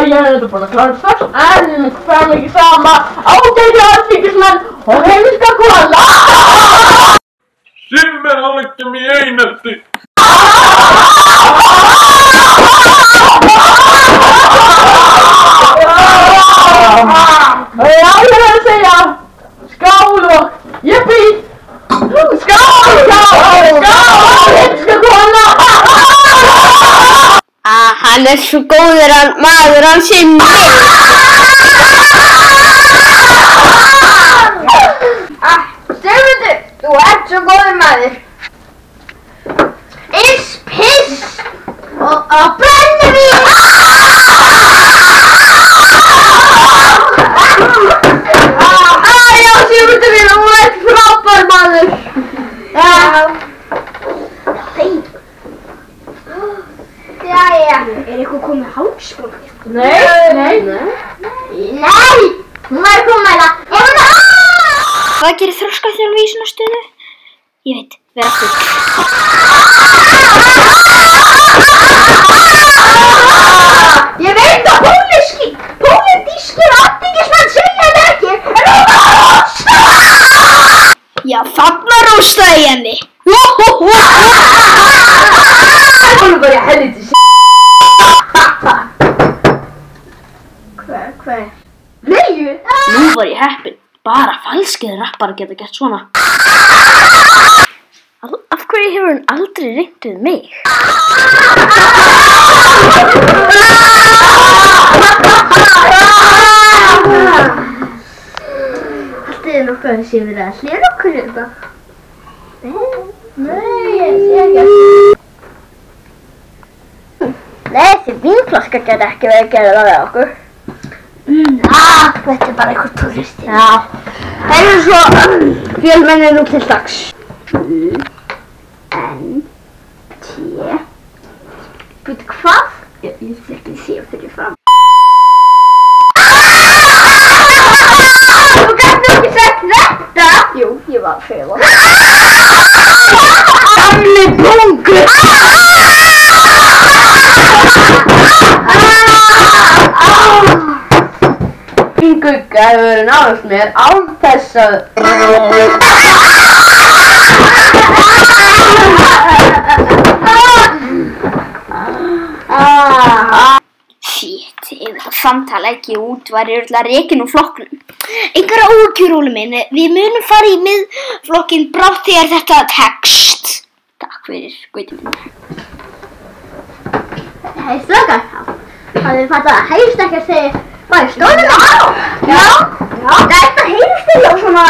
ég er búin að klára först en hvað mikið sama ágæti alþingismenn og heimska kona. Simmi er alveg í einelti. Já, ég verð að segja skál og jippi. Skál, heimska kona. Hann er svo góður maður, hann Simmi. Sigmundur, þú ert svo góður maður. Iss, piss og brennivín. Já, Sigmundur minn, þú ert frábær maður. Jæja, er eitthvað komið hálsbólgu? Nei. Nei, hún var komið með það. Hvað gerir þroskaþjálfi í svona stöðu? Ég veit, vera full. Ég veit að pólitískir alþingismenn segja þetta ekki, en hún var að rósta! Já, þarna róstaði ég henni. Hún er bara helviti Hver? Leiðu? Nú var ég heppin. Bara falskir rappar geta gert svona. Af hverju hefur hún aldrei reynt við mig? Þetta er nokkuð sem verið að hlera okkur þetta. Nei, ég sé ekki. Nei, þessi vínflaska geti ekki verið að gera það við okkur. Þetta er bara eitthvað túristi. Já. Það eru svo fjölmennir nú til dags. N-T. Býtu hvað? Ég vil ekki sé fyrir fram. Þú gæti nú ekki sagt þetta! Jú, ég var að segja það. Gamli bungur! Gugga hefur verið náðast mér án þess að... Shit, ef þetta samtala ekki út var ég örugglega rekin úr flokknum. Engar áhyggjur, Óli minn. Við munum fara í miðflokkinn brátt þegar þetta tekst. Takk fyrir, Gauti minn. Hei, strákar. Hafið þið fattað að heyrist ekki að segja hvað er stóðum? Já. Þetta heyrist ekki á svona...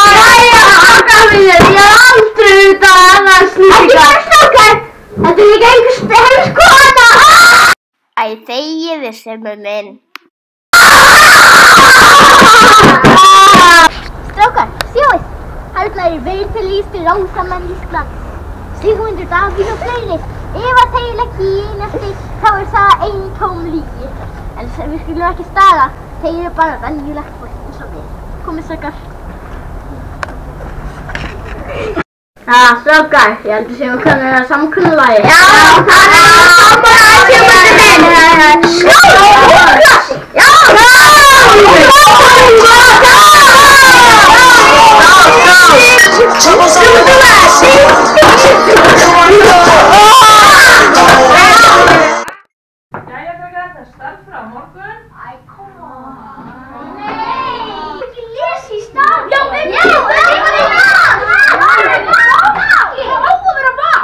Jæja, strákar mínir, ég er aldrei vitað annars líka. Ekki strákar, þetta er líka einhvers kona. Æ, þegiðu, Simmi minn. Strákar, sjáið. Þarna er veitulýstir ráðamenn Íslands. Sigmundur Davíð og fleiri. Ef að þeir ekki í einelti, þá er það eintóm lygi. En við skulum ekki staða. Þeir eru bara venjulegt fólk eins og við. Komið strákar. Strákar, ég heldur sem við kannum það samkunnulagi. Já, það er samkunnulagi, Sigmundur minn. Skál! Jæja, krakkar, það er starf frá morgun. Æ, come on. Nei! Ekki lesa í stað. Já, það er val. Það er á að vera val.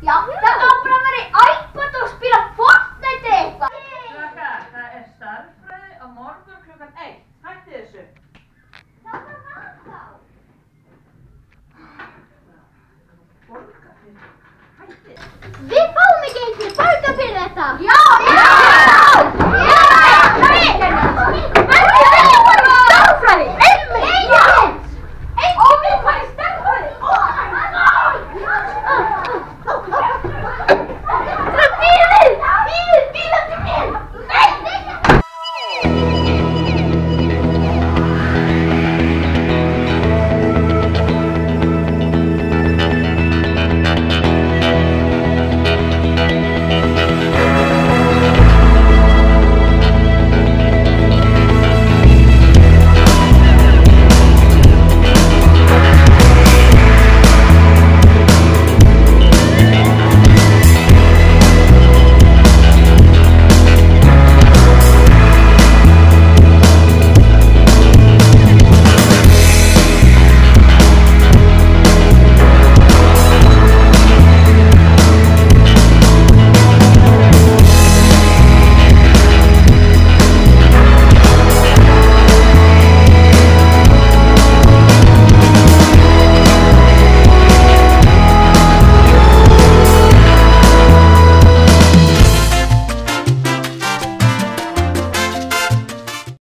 Já, það á bara að vera í iPad og spila Fortnite eitthvað. Krakkar, það er starffræði á morgun klukkan 1. Hætti þessu. Það var það þá. Borga fyrir. Hætti þessu. Við fáum ekki einhverju borga fyrir þetta. Já!